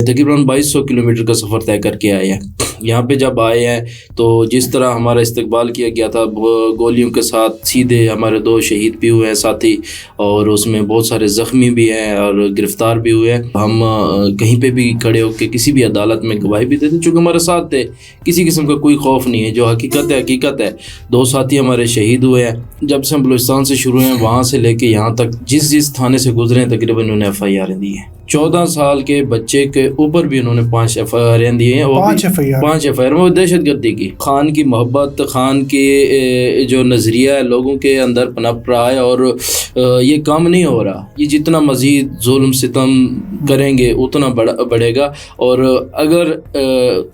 تقریباً 2200 کلومیٹر کا سفر طے کر کے آئے ہیں. یہاں پہ جب آئے ہیں تو جس طرح ہمارا استقبال کیا گیا تھا گولیوں کے ساتھ، سیدھے ہمارے 2 شہید بھی ہوئے ہیں ساتھی، اور اس میں بہت سارے زخمی بھی ہیں اور گرفتار بھی ہوئے ہیں. ہم کہیں پہ بھی کھڑے ہو کے کسی بھی عدالت میں گواہی بھی دیتے چونکہ ہمارے ساتھ تھے، کسی قسم کا کوئی خوف نہیں ہے. جو حقیقت ہے 2 ساتھی ہمارے شہید ہوئے ہیں. جب سے ہم بلوچستان سے شروع ہیں وہاں سے لے کے یہاں تک جس تھانے سے گزرے ہیں تقریباً انہوں نے FIR دی ہیں. 14 سال کے بچے کے اوپر بھی انہوں نے 5 FIR دیے ہیں. 5 FIR وہ دہشت گردی کی. خان کی محبت، خان کے جو نظریہ ہے لوگوں کے اندر پنپ رہا ہے، اور یہ کام نہیں ہو رہا. یہ جتنا مزید ظلم ستم کریں گے اتنا بڑھے گا، اور اگر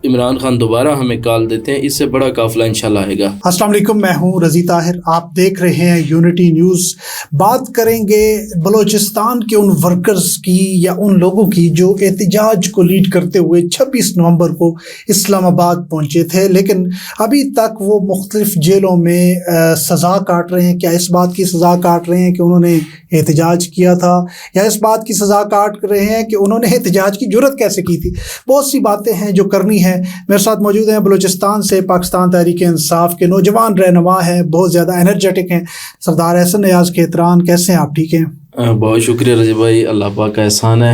عمران خان دوبارہ ہمیں کال دیتے ہیں اس سے بڑا قافلہ انشاءاللہ آئے گا. السلام علیکم، میں ہوں رضی طاہر، آپ دیکھ رہے ہیں یونٹی نیوز. بات کریں گے بلوچستان کے ان ورکرز کی یا ان لوگوں کی جو احتجاج کو لیڈ کرتے ہوئے 26 نومبر کو اسلام آباد پہنچے تھے، لیکن ابھی تک وہ مختلف جیلوں میں سزا کاٹ رہے ہیں. کیا اس بات کی سزا کاٹ رہے ہیں کہ انہوں نے احتجاج کیا تھا، یا اس بات کی سزا کاٹ رہے ہیں کہ انہوں نے احتجاج کی جرت کیسے کی تھی؟ بہت سی باتیں ہیں جو کرنی ہیں. میرے ساتھ موجود ہیں بلوچستان سے پاکستان تحریک انصاف کے نوجوان رہنما ہیں، بہت زیادہ انرجیٹک ہیں، سردار احسن نیاز کھیتران. کیسے ہیں آپ؟ ٹھیک ہیں؟ بہت شکریہ رضی بھائی، اللہ پاک کا احسان ہے.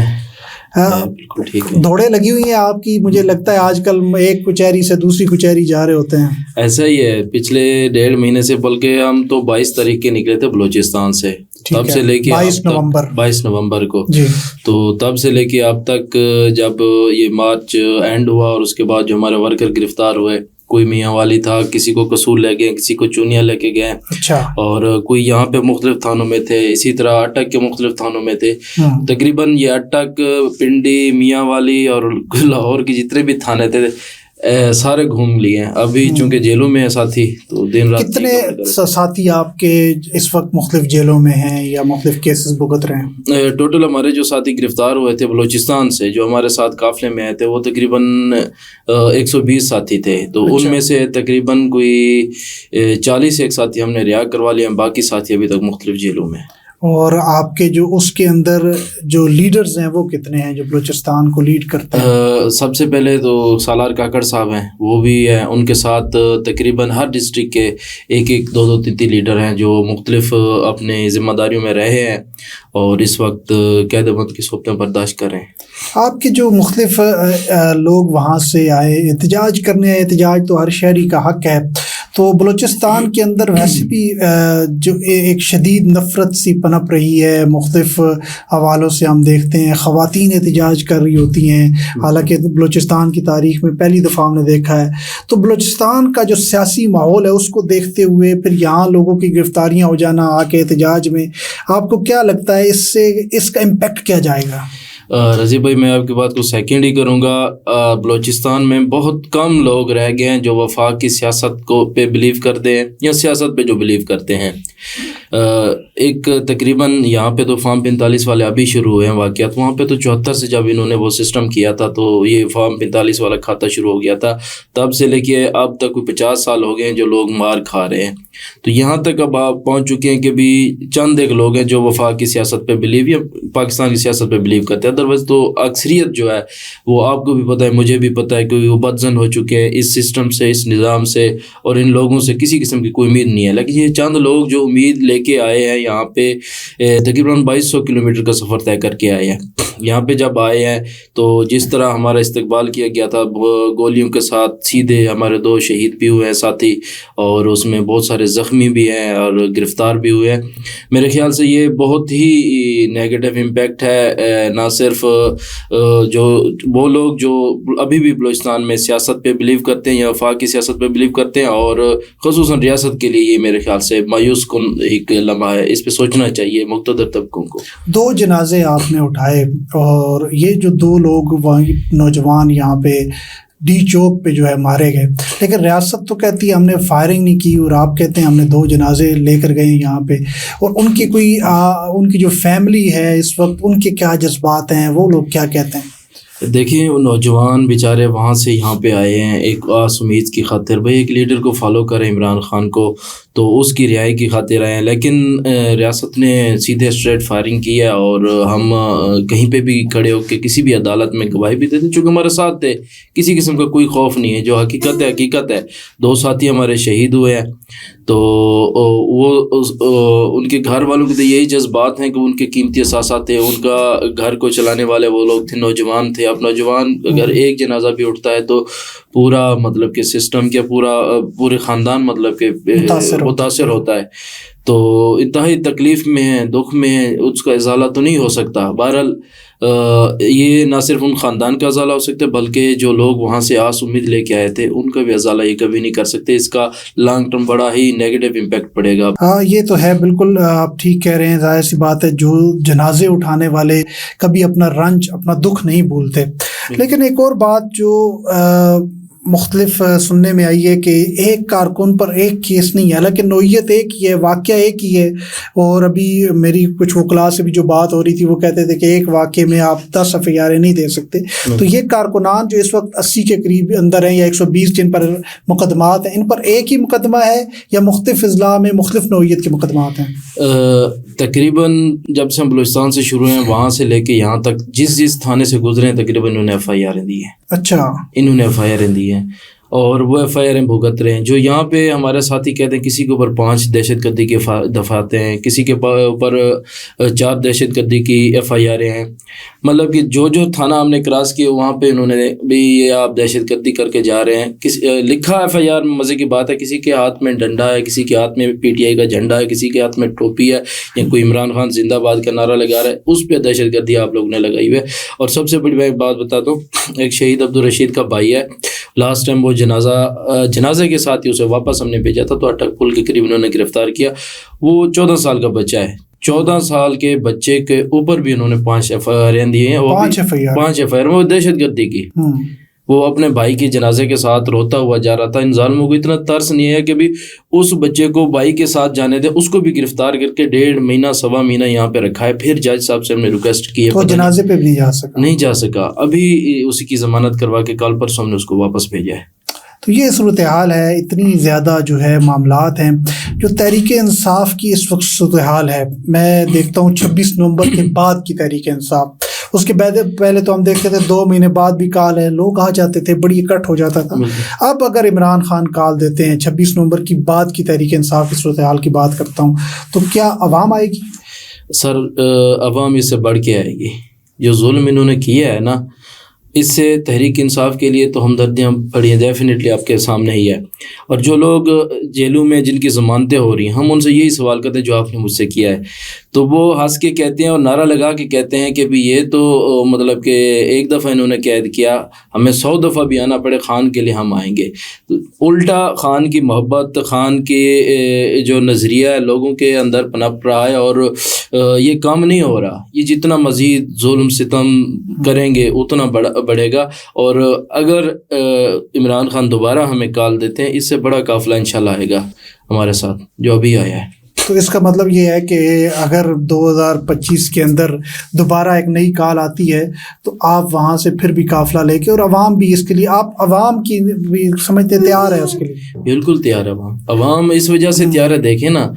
بالکل ٹھیک ہے. دوڑے لگی ہوئی ہیں آپ کی، مجھے لگتا ہے آج کل ایک کچہری سے دوسری کچہری جا رہے ہوتے ہیں. ایسا ہی ہے، پچھلے 1.5 مہینے سے، بلکہ ہم تو 22 تاریخ کے نکلے تھے بلوچستان سے، تب سے لے کے 22 نومبر کو جی. تو تب سے لے کے اب تک جب یہ مارچ اینڈ ہوا اور اس کے بعد جو ہمارے ورکر گرفتار ہوئے، کوئی میاں والی تھا، کسی کو قصور لے گئے، کسی کو چونیاں لے کے گئے. اچھا. اور کوئی یہاں پہ مختلف تھانوں میں تھے، اسی طرح اٹک کے مختلف تھانوں میں تھے. تقریباً یہ اٹک، پنڈی، میاں والی اور لاہور کی جتنے بھی تھانے تھے سارے گھوم لیے ہیں. ابھی چونکہ جیلوں میں ہیں ساتھی تو دن رات. کتنے ساتھی آپ کے اس وقت مختلف جیلوں میں ہیں یا مختلف کیسز بھگت رہے ہیں؟ ٹوٹل ہمارے جو ساتھی گرفتار ہوئے تھے بلوچستان سے جو ہمارے ساتھ قافلے میں آئے تھے وہ تقریباً 120 ساتھی تھے. تو ان میں سے تقریباً کوئی 40 ساتھی ہم نے رہا کروا لیا، باقی ساتھی ابھی تک مختلف جیلوں میں. اور آپ کے جو اس کے اندر جو لیڈرز ہیں وہ کتنے ہیں جو بلوچستان کو لیڈ کرتے ہیں؟ سب سے پہلے تو سالار کاکڑ صاحب ہیں، وہ بھی ہیں. ان کے ساتھ تقریباً ہر ڈسٹرکٹ کے 1 2 3 لیڈر ہیں جو مختلف اپنے ذمہ داریوں میں رہے ہیں اور اس وقت قید بند کی صورتیں برداشت کر رہے ہیں. آپ کے جو مختلف لوگ وہاں سے آئے احتجاج کرنے، احتجاج تو ہر شہری کا حق ہے، تو بلوچستان کے اندر ویسے بھی جو ایک شدید نفرت سی پنپ رہی ہے. مختلف حوالوں سے ہم دیکھتے ہیں خواتین احتجاج کر رہی ہوتی ہیں، حالانکہ بلوچستان کی تاریخ میں پہلی دفعہ ہم نے دیکھا ہے. تو بلوچستان کا جو سیاسی ماحول ہے اس کو دیکھتے ہوئے پھر یہاں لوگوں کی گرفتاریاں ہو جانا آ کے احتجاج میں، آپ کو کیا لگتا ہے اس کا امپیکٹ کیا جائے گا؟ رضی بھائی میں آپ کی بات کو سیکنڈ ہی کروں گا. بلوچستان میں بہت کم لوگ رہ گئے ہیں جو وفاق کی سیاست کو پہ بلیو کرتے ہیں یا سیاست پہ جو بلیو کرتے ہیں. ایک تقریباً یہاں پہ تو فارم 45 والے ابھی شروع ہوئے ہیں واقعات. وہاں پہ تو 74 سے جب انہوں نے وہ سسٹم کیا تھا تو یہ فارم 45 والا کھاتا شروع ہو گیا تھا. تب سے لے کے اب تک کوئی 50 سال ہو گئے ہیں جو لوگ مار کھا رہے ہیں. تو یہاں تک اب آپ پہنچ چکے ہیں کہ بھی چند ایک لوگ ہیں جو وفاق کی سیاست پہ بلیو یا پاکستان کی سیاست پہ بلیو کرتے ہیں. ادروائز تو اکثریت جو ہے وہ آپ کو بھی پتہ ہے، مجھے بھی پتہ ہے کہ وہ بدزن ہو چکے ہیں اس سسٹم سے، اس نظام سے، اور ان لوگوں سے کسی قسم کی کوئی امید نہیں ہے. لیکن یہ چند لوگ جو امید لے کے آئے ہیں یہاں پہ تقریباً 2200 کلومیٹر کا سفر طے کر کے آئے ہیں. یہاں پہ جب آئے ہیں تو جس طرح ہمارا استقبال کیا گیا تھا گولیوں کے ساتھ، سیدھے ہمارے 2 شہید بھی ہوئے ہیں ساتھی، اور اس میں بہت سارے زخمی بھی ہیں اور گرفتار بھی ہوئے ہیں. میرے خیال سے یہ بہت ہی نیگیٹو امپیکٹ ہے، نہ صرف جو وہ لوگ جو ابھی بھی بلوچستان میں سیاست پہ بلیو کرتے ہیں یا وفاق کی سیاست پہ بلیو کرتے ہیں، اور خصوصاً ریاست کے لیے یہ میرے خیال سے مایوس کن ایک لمحہ ہے. اس پہ سوچنا چاہیے مقتدر طبقوں کو. 2 جنازے آپ نے اٹھائے، اور یہ جو 2 لوگ نوجوان یہاں پہ ڈی چوک پہ جو ہے مارے گئے، لیکن ریاست تو کہتی ہے ہم نے فائرنگ نہیں کی، اور آپ کہتے ہیں ہم نے 2 جنازے لے کر گئے یہاں پہ. اور ان کی جو فیملی ہے اس وقت، ان کے کیا جذبات ہیں، وہ لوگ کیا کہتے ہیں؟ دیکھیں وہ نوجوان بیچارے وہاں سے یہاں پہ آئے ہیں ایک آس امید کی خاطر. بھائی ایک لیڈر کو فالو کریں، عمران خان کو، تو اس کی رہائی کی خاطر آئے ہیں، لیکن ریاست نے سیدھے اسٹریٹ فائرنگ کی ہے اور ہم کہیں پہ بھی کھڑے ہو کے کسی بھی عدالت میں گواہی بھی دیتے چونکہ ہمارے ساتھ تھے، کسی قسم کا کوئی خوف نہیں ہے، جو حقیقت ہے 2 ساتھی ہمارے شہید ہوئے ہیں، تو وہ ان کے گھر والوں کے یہی جذبات ہیں کہ ان کے قیمتی اثاثات تھے، ان کا گھر کو چلانے والے وہ لوگ تھے، نوجوان تھے. اب نوجوان اگر ایک جنازہ بھی اٹھتا ہے تو پورا مطلب کہ سسٹم کیا پورے خاندان مطلب کہ متاثر ہوتا ہے، تو انتہائی تکلیف میں ہیں، دکھ میں ہیں، اس کا ازالہ تو نہیں ہو سکتا. بہرحال یہ نہ صرف ان خاندان کا ازالہ ہو سکتا ہے بلکہ جو لوگ وہاں سے آس امید لے کے آئے تھے ان کا بھی ازالہ یہ کبھی نہیں کر سکتے. اس کا لانگ ٹرم بڑا ہی نیگیٹو امپیکٹ پڑے گا. ہاں یہ تو ہے، بالکل آپ ٹھیک کہہ رہے ہیں. ظاہر سی بات ہے جو جنازے اٹھانے والے کبھی اپنا رنج اپنا دکھ نہیں بھولتے. لیکن ایک اور بات جو مختلف سننے میں آئی ہے کہ ایک کارکن پر ایک کیس نہیں ہے، حالانکہ نوعیت ایک ہی ہے، واقعہ ایک ہی ہے. اور ابھی میری کچھ وکلاء سے بھی جو بات ہو رہی تھی وہ کہتے تھے کہ ایک واقعے میں آپ 10 FIR نہیں دے سکتے. تو یہ کارکنان جو اس وقت 80 کے قریب اندر ہیں یا 120 جن پر مقدمات ہیں، ان پر ایک ہی مقدمہ ہے یا مختلف اضلاع میں مختلف نوعیت کے مقدمات ہیں؟ تقریباً جب سے ہم بلوچستان سے شروع ہیں وہاں سے لے کے یہاں تک جس تھانے سے گزرے ہیں تقریباً انہوں نے FIR دی ہیں. اچھا، انہوں نے FIR دی ہیں اور وہ FIR بھگت رہے ہیں. جو یہاں پہ ہمارے ساتھی کہتے ہیں کسی کے اوپر 5 دہشت گردی کے دفعاتے ہیں، کسی کے اوپر 4 دہشت گردی کی FIR ہیں. مطلب کہ جو تھانہ ہم نے کراس کیا وہاں پہ انہوں نے بھی یہ آپ دہشت گردی کر کے جا رہے ہیں. لکھا FIR مزے کی بات ہے، کسی کے ہاتھ میں ڈنڈا ہے، کسی کے ہاتھ میں PTI کا جھنڈا ہے، کسی کے ہاتھ میں ٹوپی ہے یا کوئی عمران خان زندہ باد کا نعرہ لگا رہا ہے، اس پہ دہشت گردی آپ لوگوں نے لگائی ہوئی ہے. اور سب سے بڑی بات بتاتا ہوں، ایک شہید عبدالرشید کا بھائی ہے، لاسٹ ٹائم وہ جنازے کے ساتھ ہی اسے واپس ہم نے بھیجا تھا تو اٹک پل کے قریب انہوں نے گرفتار کیا. وہ 14 سال کا بچہ ہے، 14 سال کے بچے کے اوپر بھی انہوں نے 5 FIR دیے ہیں. 5 FIR وہ دہشت گردی کی. وہ اپنے بھائی کے جنازے کے ساتھ روتا ہوا جا رہا تھا. ان ظالموں کو اتنا ترس نہیں ہے کہ بھی اس بچے کو بھائی کے ساتھ جانے دے، اس کو بھی گرفتار کر کے 1.5 مہینہ 1.25 مہینہ یہاں پہ رکھا ہے. پھر جج صاحب سے ہم نے ریکویسٹ کی ہے، جنازے پہ بھی نہیں جا سکا. ابھی اسی کی ضمانت کروا کے کل پرسوں ہم نے اس کو واپس بھیجا ہے. تو یہ صورتحال ہے. اتنی زیادہ جو ہے معاملات ہیں جو تحریک انصاف کی اس وقت صورتحال ہے. میں دیکھتا ہوں 26 نومبر کے بعد کی تحریک انصاف، اس کے پہلے تو ہم دیکھتے تھے 2 مہینے بعد بھی کال ہے، لوگ آ جاتے تھے، بڑی اکٹھ ہو جاتا تھا. اب اگر عمران خان کال دیتے ہیں 26 نومبر کی بعد کی تحریک انصاف کی صورتحال کی بات کرتا ہوں، تو کیا عوام آئے گی؟ سر عوام اس سے بڑھ کے آئے گی. جو ظلم انہوں نے کیا ہے نا، اس سے تحریک انصاف کے لیے تو ہمدردیاں پڑی ہیں، ڈیفینیٹلی آپ کے سامنے ہی ہے. اور جو لوگ جیلوں میں جن کی ضمانتیں ہو رہی ہیں، ہم ان سے یہی سوال کرتے ہیں جو آپ نے مجھ سے کیا ہے، تو وہ ہنس کے کہتے ہیں اور نعرہ لگا کے کہتے ہیں کہ بھی یہ تو مطلب کہ ایک دفعہ انہوں نے قید کیا، ہمیں 100 دفعہ بھی آنا پڑے خان کے لیے ہم آئیں گے. الٹا خان کی محبت، خان کے جو نظریہ ہے لوگوں کے اندر پنپ رہا ہے اور یہ کم نہیں ہو رہا. یہ جتنا مزید ظلم ستم کریں گے اتنا بڑھے گا. اور اگر عمران خان دوبارہ ہمیں کال دیتے ہیں، اس سے بڑا قافلہ انشاءاللہ آئے گا ہمارے ساتھ جو ابھی آیا ہے. تو اس کا مطلب یہ ہے کہ اگر 2025 کے اندر دوبارہ ایک نئی کال آتی ہے تو آپ وہاں سے پھر بھی قافلہ لے کے، اور عوام بھی اس کے لیے، آپ عوام کی بھی سمجھتے تیار ہے اس کے لیے؟ بالکل تیار ہے. عوام اس وجہ سے تیار ہے، دیکھیں نا،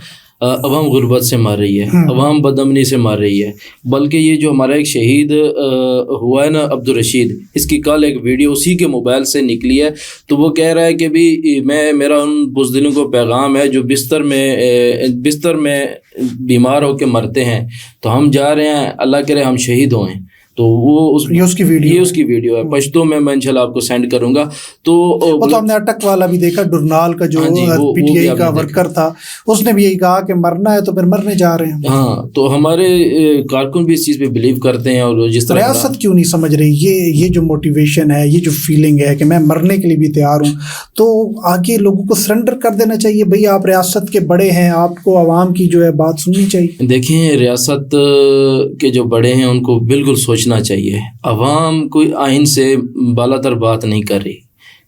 عوام غربت سے مار رہی ہے، عوام بدامنی سے مار رہی ہے. بلکہ یہ جو ہمارا ایک شہید ہوا ہے نا عبدالرشید، اس کی کل ایک ویڈیو اسی کے موبائل سے نکلی ہے، تو وہ کہہ رہا ہے کہ بھی میرا ان بزدلوں کو پیغام ہے جو بستر میں بیمار ہو کے مرتے ہیں، تو ہم جا رہے ہیں، اللہ کرے ہم شہید ہوئیں. تو وہ اس کی ویڈیو ہے پشتو میں انشاءاللہ آپ کو سینڈ کروں گا. تو ہم نے اٹک والا بھی دیکھا، ڈرنال کا جو PTI کا ورکر تھا، اس نے بھی یہی کہا کہ مرنا ہے تو پھر مرنے جا رہے ہیں. ہاں، تو ہمارے کارکن بھی اس چیز پہ بلیو کرتے ہیں. اور جس طرح ریاست کیوں نہیں سمجھ رہی یہ جو موٹیویشن ہے، یہ جو فیلنگ ہے کہ میں مرنے کے لیے بھی تیار ہوں، تو آگے لوگوں کو سرنڈر کر دینا چاہیے. بھئی آپ ریاست کے بڑے ہیں، آپ کو عوام کی جو ہے بات سننی چاہیے. دیکھیں، ریاست کے جو بڑے ہیں ان کو بالکل سوچنا چاہیے. عوام کوئی آئین سے بالا تر بات نہیں کر رہی،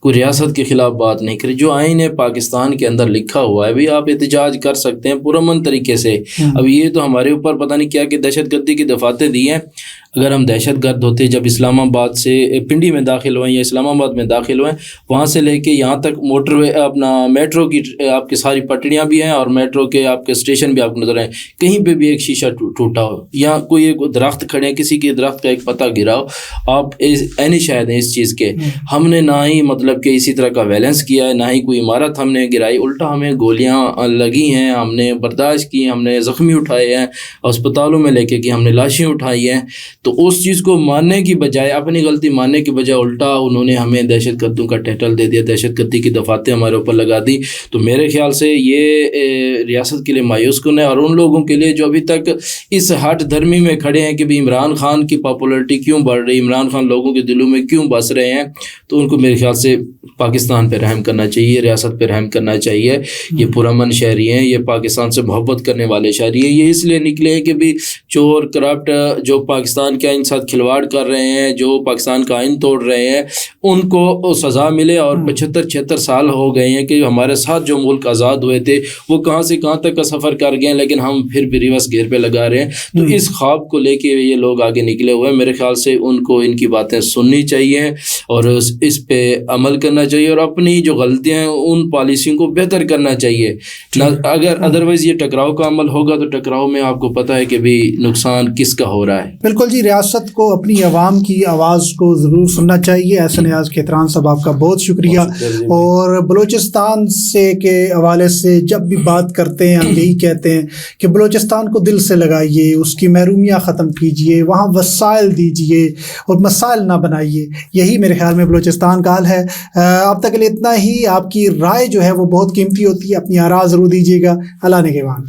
کوئی ریاست کے خلاف بات نہیں کری. جو آئین پاکستان کے اندر لکھا ہوا ہے بھی آپ احتجاج کر سکتے ہیں پرامن طریقے سے. اب یہ تو ہمارے اوپر پتہ نہیں کیا کہ دہشت گردی کی دفاتیں دی ہیں. اگر ہم دہشت گرد ہوتے جب اسلام آباد سے پنڈی میں داخل ہوئے یا اسلام آباد میں داخل ہوئے, وہاں سے لے کے یہاں تک موٹر وے اپنا میٹرو کی آپ کی ساری پٹڑیاں بھی ہیں اور میٹرو کے آپ کے اسٹیشن بھی آپ کو نظر آئیں, کہیں پہ بھی ایک شیشہ ٹوٹا ہو یا کوئی ایک درخت کھڑے ہیں, کسی کے درخت کا ایک پتا گرا ہو, آپ عینی شاہد ہیں اس چیز کے. ہم نے نہ ہی مطلب کہ اسی طرح کا ویلنس کیا ہے, نہ ہی کوئی عمارت ہم نے گرائی, الٹا ہمیں گولیاں لگی ہیں, ہم نے برداشت کی, ہم نے زخمی اٹھائے ہیں, اسپتالوں میں لے کے کہ ہم نے لاشیں اٹھائی ہیں. تو اس چیز کو ماننے کی بجائے, اپنی غلطی ماننے کی بجائے الٹا انہوں نے ہمیں دہشت گردوں کا ٹائٹل دے دیا, دہشت گردی کی دفاتیں ہمارے اوپر لگا دی. تو میرے خیال سے یہ ریاست کے لیے مایوس کن ہے, اور ان لوگوں کے لیے جو ابھی تک اس ہٹ دھرمی میں کھڑے ہیں کہ بھی عمران خان کی پاپولرٹی کیوں بڑھ رہی, عمران خان لوگوں کے دلوں میں کیوں بس رہے ہیں, تو ان کو میرے خیال سے پاکستان پہ رحم کرنا چاہیے, ریاست پہ رحم کرنا چاہیے. یہ پرامن شہری ہیں, یہ پاکستان سے محبت کرنے والے شہری ہیں. یہ اس لیے نکلے ہیں کہ بھی چور کرپٹ جو پاکستان کے آئین ساتھ کھلواڑ کر رہے ہیں, جو پاکستان کا آئین توڑ رہے ہیں, ان کو سزا ملے. اور 75-76 سال ہو گئے ہیں کہ ہمارے ساتھ جو ملک آزاد ہوئے تھے وہ کہاں سے کہاں تک کا سفر کر گئے ہیں, لیکن ہم پھر بھی ریورس گیئر پہ لگا رہے ہیں. تو اس خواب کو لے کے یہ لوگ آگے نکلے ہوئے ہیں. میرے خیال سے ان کو ان کی باتیں سننی چاہیے اور اس پہ عمل کرنا چاہیے, اور اپنی جو غلطیاں ہیں ان پالیسیوں کو بہتر کرنا چاہیے. اگر ادروائز یہ ٹکراؤ کا عمل ہوگا تو ٹکراؤ میں آپ کو پتہ ہے کہ بھی نقصان کس کا ہو رہا ہے. بالکل جی, ریاست کو اپنی عوام کی آواز کو ضرور سننا چاہیے. احسن نیاز کھیتران صاحب آپ کا بہت شکریہ. اور بلوچستان سے کے حوالے سے جب بھی بات کرتے ہیں ہم یہی کہتے ہیں کہ بلوچستان کو دل سے لگائیے, اس کی محرومیاں ختم کیجیے, وہاں وسائل دیجیے اور مسائل نہ بنائیے. یہی میرے خیال میں بلوچستان کا حال ہے. اب تک کے لیے اتنا ہی. آپ کی رائے جو ہے وہ بہت قیمتی ہوتی ہے, اپنی آراء ضرور دیجیے گا. اللہ نگہبان.